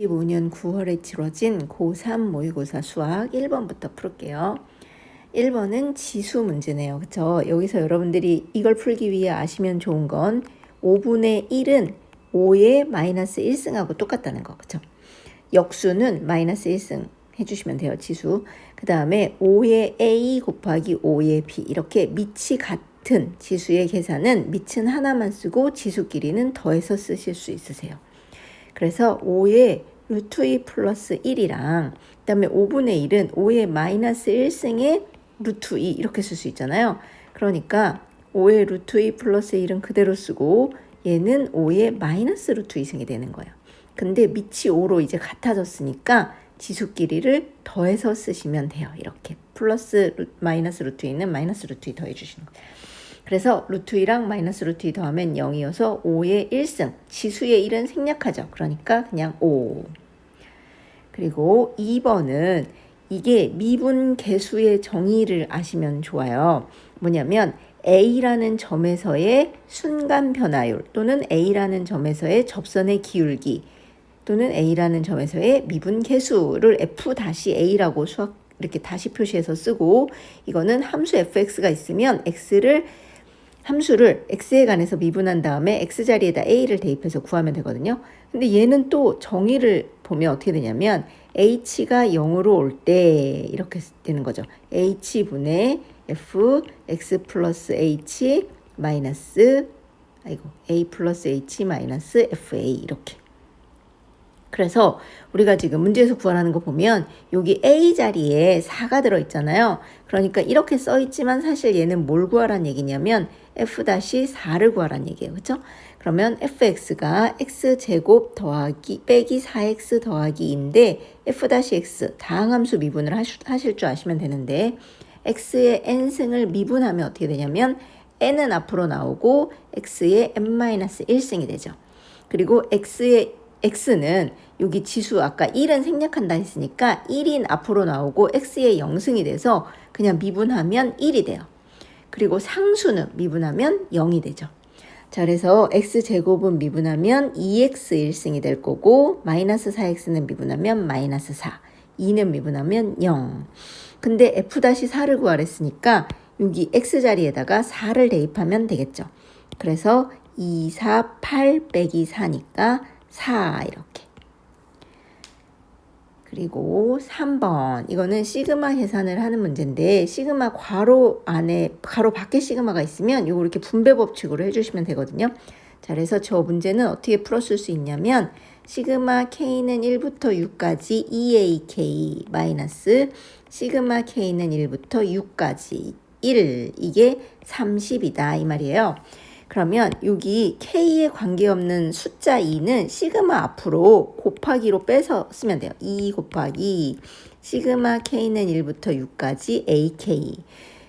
2025년 9월에 치러진 고3 모의고사 수학 1번부터 풀게요. 1번은 지수 문제네요. 그쵸? 여기서 여러분들이 이걸 풀기 위해 아시면 좋은 건 5분의 1은 5의 마이너스 1승하고 똑같다는 거. 그쵸? 역수는 마이너스 1승 해주시면 돼요. 지수. 그 다음에 5의 A 곱하기 5의 B 이렇게 밑이 같은 지수의 계산은 밑은 하나만 쓰고 지수끼리는 더해서 쓰실 수 있으세요. 그래서 5의 루트 2 플러스 1이랑 그 다음에 5분의 1은 5의 마이너스 1승의 루트 2 이렇게 쓸 수 있잖아요. 그러니까 5의 루트 2 플러스 1은 그대로 쓰고 얘는 5의 마이너스 루트 2승이 되는 거예요. 근데 밑이 5로 이제 같아졌으니까 지수끼리를 더해서 쓰시면 돼요. 이렇게 플러스 마이너스 루트 2는 마이너스 루트 2 더해 주시는 거예요. 그래서 루트 2랑 마이너스 루트 2 더하면 0이어서 5의 1승, 지수의 1은 생략하죠. 그러니까 그냥 5. 그리고 2번은 이게 미분 계수의 정의를 아시면 좋아요. 뭐냐면 A라는 점에서의 순간 변화율 또는 A라는 점에서의 접선의 기울기 또는 A라는 점에서의 미분 계수를 F-A라고 수학 이렇게 다시 표시해서 쓰고, 이거는 함수 fx가 있으면 함수를 x에 관해서 미분한 다음에 x 자리에다 a를 대입해서 구하면 되거든요. 근데 얘는 또 정의를 보면 어떻게 되냐면 h가 0으로 올 때 이렇게 되는 거죠. h분의 f x 플러스 h 마이너스 a 플러스 h 마이너스 fa 이렇게. 그래서 우리가 지금 문제에서 구하라는 거 보면 여기 A 자리에 4가 들어있잖아요. 그러니까 이렇게 써있지만 사실 얘는 뭘 구하라는 얘기냐면 F-4를 구하라는 얘기예요. 그렇죠? 그러면 fx가 x제곱 더하기 빼기 4x 더하기 2인데 F-x 다항함수 미분을 하실 줄 아시면 되는데 x의 n승을 미분하면 어떻게 되냐면 n은 앞으로 나오고 x의 n-1승이 되죠. 그리고 x는 여기 지수 아까 1은 생략한다 했으니까 1인 앞으로 나오고 x의 0승이 돼서 그냥 미분하면 1이 돼요. 그리고 상수는 미분하면 0이 되죠. 자, 그래서 x제곱은 미분하면 2x 1승이 될 거고 마이너스 4x는 미분하면 마이너스 4, 2는 미분하면 0. 근데 f-4를 구하랬으니까 여기 x 자리에다가 4를 대입하면 되겠죠. 그래서 2, 4, 8 빼기 4니까 4 이렇게. 그리고 3번 이거는 시그마 계산을 하는 문제인데 시그마 괄호 안에 괄호 밖에 시그마가 있으면 이거 이렇게 분배 법칙으로 해주시면 되거든요. 자, 그래서 저 문제는 어떻게 풀었을 수 있냐면 시그마 k는 1부터 6까지 2ak 마이너스 시그마 k는 1부터 6까지 1 이게 30이다 이 말이에요. 그러면 여기 k에 관계없는 숫자 2는 시그마 앞으로 곱하기로 빼서 쓰면 돼요. 2 곱하기 시그마 k는 1부터 6까지 ak.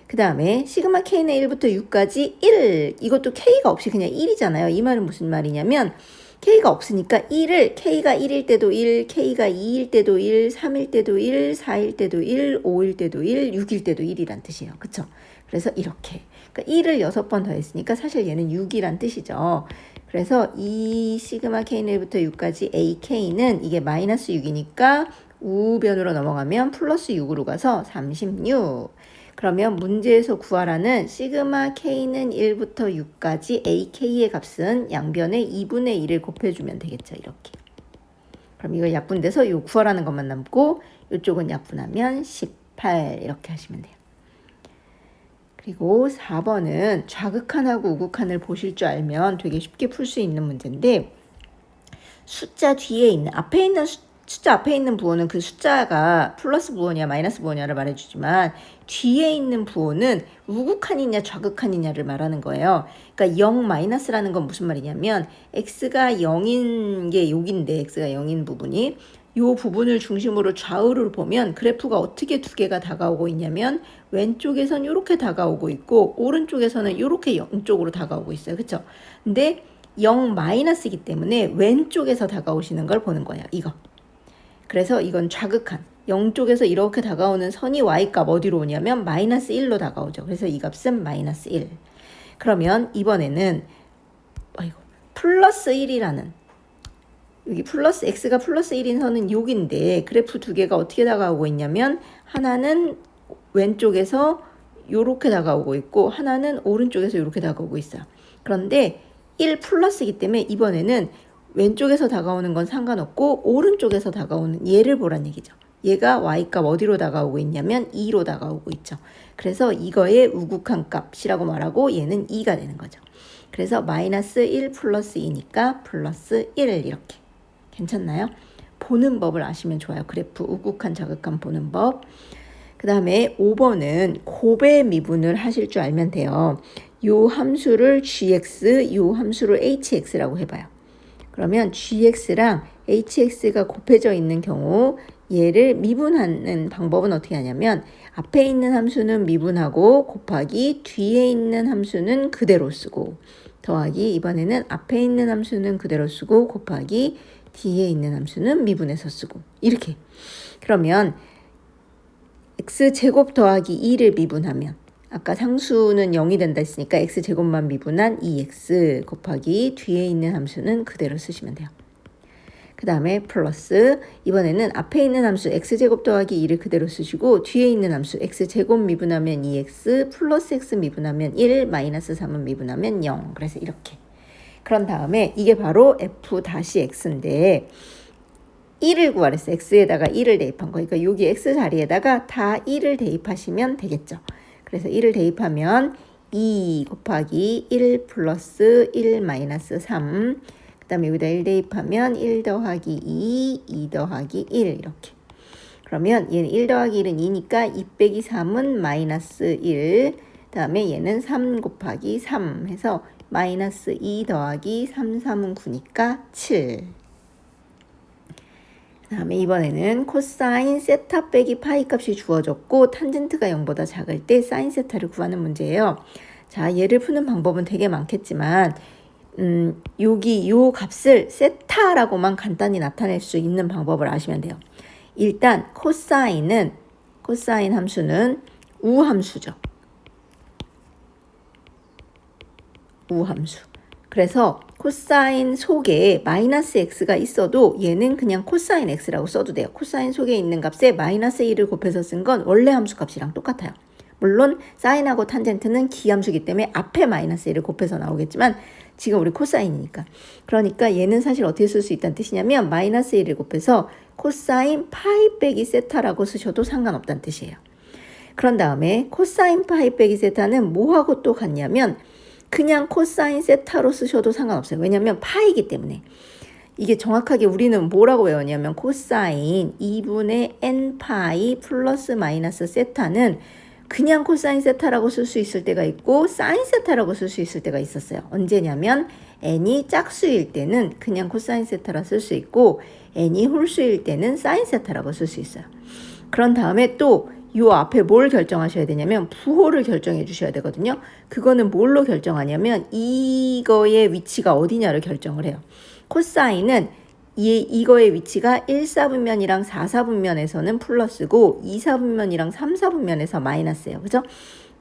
그 다음에 시그마 k는 1부터 6까지 1. 이것도 k가 없이 그냥 1이잖아요. 이 말은 무슨 말이냐면 k가 없으니까 1을 k가 1일 때도 1, k가 2일 때도 1, 3일 때도 1, 4일 때도 1, 5일 때도 1, 6일 때도 1이란 뜻이에요. 그쵸? 그래서 이렇게. 그러니까 1을 6번 더했으니까 사실 얘는 6이란 뜻이죠. 그래서 이 시그마 k는 1부터 6까지 ak는 이게 마이너스 6이니까 우변으로 넘어가면 플러스 6으로 가서 36. 그러면 문제에서 구하라는 시그마 k는 1부터 6까지 ak의 값은 양변에 2분의 1을 곱해주면 되겠죠. 이렇게. 그럼 이거 약분돼서 요 구하라는 것만 남고 이쪽은 약분하면 18 이렇게 하시면 돼요. 그리고 4번은 좌극한하고 우극한을 보실 줄 알면 되게 쉽게 풀 수 있는 문제인데 숫자 뒤에 있는 앞에 있는 숫자 앞에 있는 부호는 그 숫자가 플러스 부호냐 마이너스 부호냐를 말해주지만 뒤에 있는 부호는 우극한이냐 좌극한이냐를 말하는 거예요. 그러니까 0 마이너스라는 건 무슨 말이냐면 x가 0인 게 여기인데 x가 0인 부분이 이 부분을 중심으로 좌우를 보면 그래프가 어떻게 두 개가 다가오고 있냐면 왼쪽에선 이렇게 다가오고 있고 오른쪽에서는 이렇게 0쪽으로 다가오고 있어요. 그렇죠? 근데 0 마이너스이기 때문에 왼쪽에서 다가오시는 걸 보는 거예요. 이거. 그래서 이건 좌극한. 0쪽에서 이렇게 다가오는 선이 y값 어디로 오냐면 마이너스 1로 다가오죠. 그래서 이 값은 마이너스 1. 그러면 이번에는 플러스 1이라는 여기 플러스 x가 플러스 1인 선은 여기인데 그래프 두 개가 어떻게 다가오고 있냐면 하나는 왼쪽에서 요렇게 다가오고 있고 하나는 오른쪽에서 요렇게 다가오고 있어요. 그런데 1 플러스이기 때문에 이번에는 왼쪽에서 다가오는 건 상관없고 오른쪽에서 다가오는 얘를 보란 얘기죠. 얘가 y값 어디로 다가오고 있냐면 2로 다가오고 있죠. 그래서 이거의 우극한 값이라고 말하고 얘는 2가 되는 거죠. 그래서 마이너스 1 플러스 2니까 플러스 1 이렇게. 괜찮나요? 보는 법을 아시면 좋아요. 그래프 우극한 자극한 보는 법. 그 다음에 5번은 곱의 미분을 하실 줄 알면 돼요. 요 함수를 gx, 요 함수를 hx라고 해봐요. 그러면 gx랑 hx가 곱해져 있는 경우 얘를 미분하는 방법은 어떻게 하냐면 앞에 있는 함수는 미분하고 곱하기 뒤에 있는 함수는 그대로 쓰고 더하기 이번에는 앞에 있는 함수는 그대로 쓰고 곱하기 뒤에 있는 함수는 미분해서 쓰고 이렇게. 그러면 x제곱 더하기 2를 미분하면 아까 상수는 0이 된다 했으니까 x제곱만 미분한 2x 곱하기 뒤에 있는 함수는 그대로 쓰시면 돼요. 그 다음에 플러스 이번에는 앞에 있는 함수 x제곱 더하기 2를 그대로 쓰시고 뒤에 있는 함수 x제곱 미분하면 2x 플러스 x 미분하면 1 마이너스 3은 미분하면 0. 그래서 이렇게. 그런 다음에 이게 바로 f-x인데 1을 구하랬어요. x에다가 1을 대입한 거. 그러니까 여기 x 자리에다가 다 1을 대입하시면 되겠죠. 그래서 1을 대입하면 2 곱하기 1 플러스 1 마이너스 3. 그 다음에 여기다 1 대입하면 1 더하기 2, 2 더하기 1 이렇게. 그러면 얘는 1 더하기 1은 2니까 2 빼기 3은 마이너스 1. 그 다음에 얘는 3 곱하기 3 해서 마이너스 2 더하기 3, 3은 9니까 7. 그 다음에 이번에는 코사인 세타 빼기 파이 값이 주어졌고 탄젠트가 0보다 작을 때 사인 세타를 구하는 문제예요. 자, 얘를 푸는 방법은 되게 많겠지만 여기 요 값을 세타라고만 간단히 나타낼 수 있는 방법을 아시면 돼요. 일단 코사인 함수는 우함수죠. 우함수. 그래서 코사인 속에 마이너스 x가 있어도 얘는 그냥 코사인 x라고 써도 돼요. 코사인 속에 있는 값에 마이너스 1을 곱해서 쓴 건 원래 함수 값이랑 똑같아요. 물론 사인하고 탄젠트는 기함수이기 때문에 앞에 마이너스 1을 곱해서 나오겠지만 지금 우리 코사인이니까. 그러니까 얘는 사실 어떻게 쓸 수 있다는 뜻이냐면 마이너스 1을 곱해서 코사인 파이 빼기 세타라고 쓰셔도 상관없다는 뜻이에요. 그런 다음에 코사인 파이 빼기 세타는 뭐하고 또 같냐면 그냥 코사인 세타로 쓰셔도 상관없어요. 왜냐하면 파이기 때문에. 이게 정확하게 우리는 뭐라고 외웠냐면 코사인 2분의 n 파이 플러스 마이너스 세타는 그냥 코사인 세타라고 쓸 수 있을 때가 있고 사인 세타라고 쓸 수 있을 때가 있었어요. 언제냐면 n이 짝수일 때는 그냥 코사인 세타라 쓸 수 있고 n이 홀수일 때는 사인 세타라고 쓸 수 있어요. 그런 다음에 또 요 앞에 뭘 결정하셔야 되냐면 부호를 결정해 주셔야 되거든요. 그거는 뭘로 결정하냐면 이거의 위치가 어디냐를 결정을 해요. 코사인은 이거의 위치가 1사분면이랑 4사분면에서는 플러스고 2사분면이랑 3사분면에서 마이너스예요. 그죠?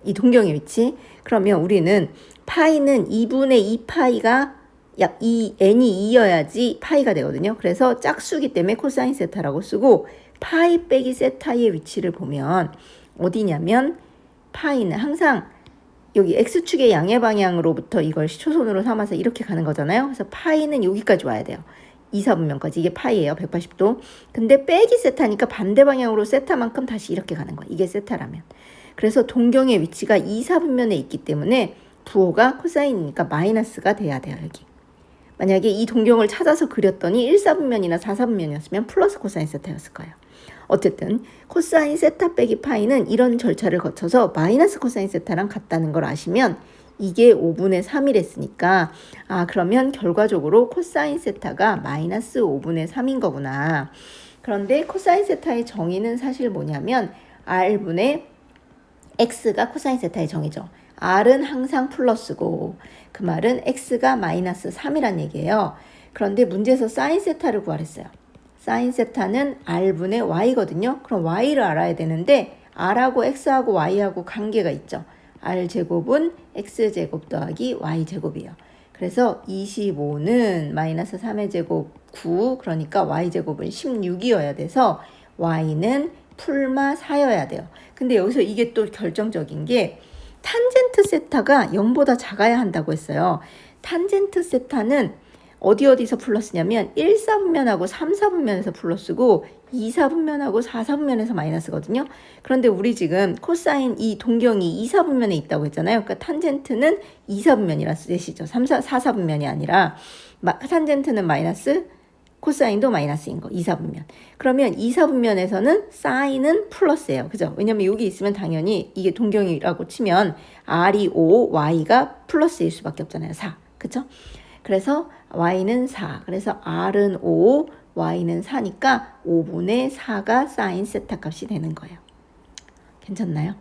이 동경의 위치. 그러면 우리는 파이는 2분의 2파이가 약 n이 2여야지 파이가 되거든요. 그래서 짝수기 때문에 코사인 세타라고 쓰고 파이 빼기 세타의 위치를 보면 어디냐면 파이는 항상 여기 x축의 양의 방향으로부터 이걸 시초선으로 삼아서 이렇게 가는 거잖아요. 그래서 파이는 여기까지 와야 돼요. 2사분면까지. 이게 파이예요. 180도. 근데 빼기 세타니까 반대 방향으로 세타만큼 다시 이렇게 가는 거예요. 이게 세타라면. 그래서 동경의 위치가 2사분면에 있기 때문에 부호가 코사인이니까 마이너스가 돼야 돼요. 여기. 만약에 이 동경을 찾아서 그렸더니 1사분면이나 4사분면이었으면 플러스 코사인 세타였을 거예요. 어쨌든 코사인 세타 빼기 파이는 이런 절차를 거쳐서 마이너스 코사인 세타랑 같다는 걸 아시면 이게 5분의 3이랬으니까 그러면 결과적으로 코사인 세타가 마이너스 5분의 3인 거구나. 그런데 코사인 세타의 정의는 사실 뭐냐면 R분의 X가 코사인 세타의 정의죠. R은 항상 플러스고 그 말은 X가 마이너스 3이란 얘기예요. 그런데 문제에서 사인 세타를 구하랬어요. 사인 세타는 R분의 Y거든요. 그럼 Y를 알아야 되는데 R하고 X하고 Y하고 관계가 있죠. R제곱은 X제곱 더하기 Y제곱이에요. 그래서 25는 마이너스 3의 제곱 9, 그러니까 y제곱은 16이어야 돼서 y는 풀마 4여야 돼요. 근데 여기서 이게 또 결정적인 게 탄젠트 세타가 0보다 작아야 한다고 했어요. 탄젠트 세타는 어디서 플러스냐면 1, 4분면하고 3, 4분면에서 플러스고 2, 4분면하고 4, 4분면에서 마이너스거든요. 그런데 우리 지금 코사인 이 동경이 2, 4분면에 있다고 했잖아요. 그러니까 탄젠트는 2, 4분면이라 쓰시죠. 3, 4, 4분면이 아니라 탄젠트는 마이너스, 코사인도 마이너스인 거, 2, 4분면. 그러면 2, 4분면에서는 사인은 플러스예요. 그죠? 왜냐면 여기 있으면 당연히 이게 동경이라고 치면 R이 5, Y가 플러스일 수밖에 없잖아요. 4. 그죠? 그래서 Y는 4. 그래서 R은 5, Y는 4니까 5분의 4가 사인 세타 값이 되는 거예요. 괜찮나요?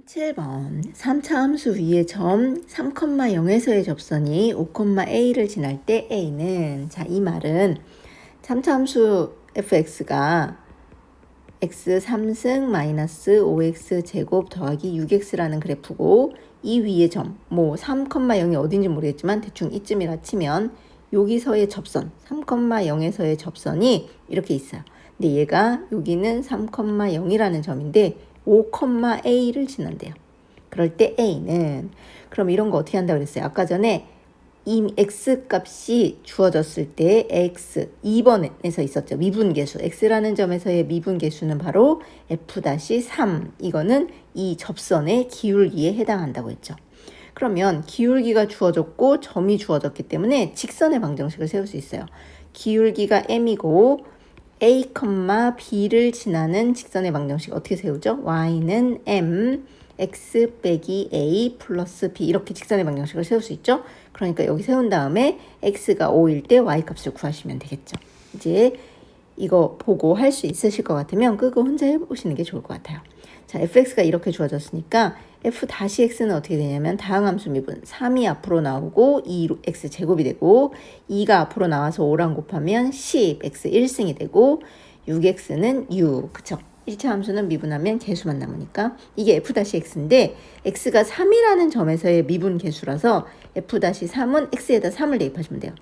7번 3차 함수 위의 점 3,0에서의 접선이 5,a를 지날 때 a는, 자, 이 말은 3차 함수 fx가 x 3승 마이너스 5x 제곱 더하기 6x라는 그래프고, 이 위의 점, 뭐 3,0이 어딘지 모르겠지만 대충 이쯤이라 치면 여기서의 접선, 3,0에서의 접선이 이렇게 있어요. 근데 얘가 여기는 3,0이라는 점인데 5,a를 지난대요. 그럴 때 a는, 그럼 이런 거 어떻게 한다고 그랬어요? 아까 전에 이 x 값이 주어졌을 때 x 2번에서 있었죠. 미분계수. x라는 점에서의 미분계수는 바로 f-3. 이거는 이 접선의 기울기에 해당한다고 했죠. 그러면 기울기가 주어졌고 점이 주어졌기 때문에 직선의 방정식을 세울 수 있어요. 기울기가 m이고 a, b를 지나는 직선의 방정식 어떻게 세우죠? y는 m, x 빼기 a 플러스 b, 이렇게 직선의 방정식을 세울 수 있죠. 그러니까 여기 세운 다음에 x가 5일 때 y 값을 구하시면 되겠죠. 이제 이거 보고 할 수 있으실 것 같으면 끄고 혼자 해보시는 게 좋을 것 같아요. 자, fx가 이렇게 주어졌으니까 f-x는 어떻게 되냐면 다항함수 미분 3이 앞으로 나오고 2x 제곱이 되고 2가 앞으로 나와서 5랑 곱하면 10, x 1승이 되고 6x는 6, 그쵸? 1차 함수는 미분하면 개수만 남으니까 이게 f-x인데 x가 3이라는 점에서의 미분 개수라서 f-3은 x에다 3을 대입하시면 돼요.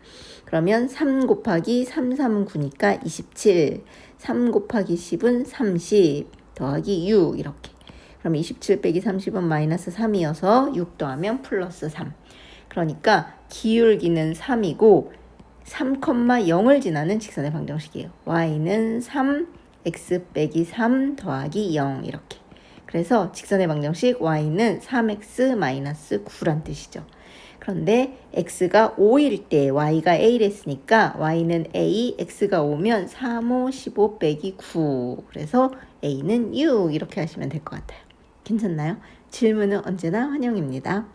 그러면 3 곱하기 3, 3은 9니까 27, 3 곱하기 10은 30 더하기 6 이렇게. 그럼 27 빼기 30은 마이너스 3이어서 6 더하면 플러스 3. 그러니까 기울기는 3이고 3,0을 지나는 직선의 방정식이에요. y는 3, x 빼기 3 더하기 0 이렇게. 그래서 직선의 방정식 y는 3x 마이너스 9란 뜻이죠. 그런데 x가 5일 때 y가 a랬으니까 y는 a, x가 5면 3, 5, 15 빼기 9. 그래서 a는 6 이렇게 하시면 될 것 같아요. 괜찮나요? 질문은 언제나 환영입니다.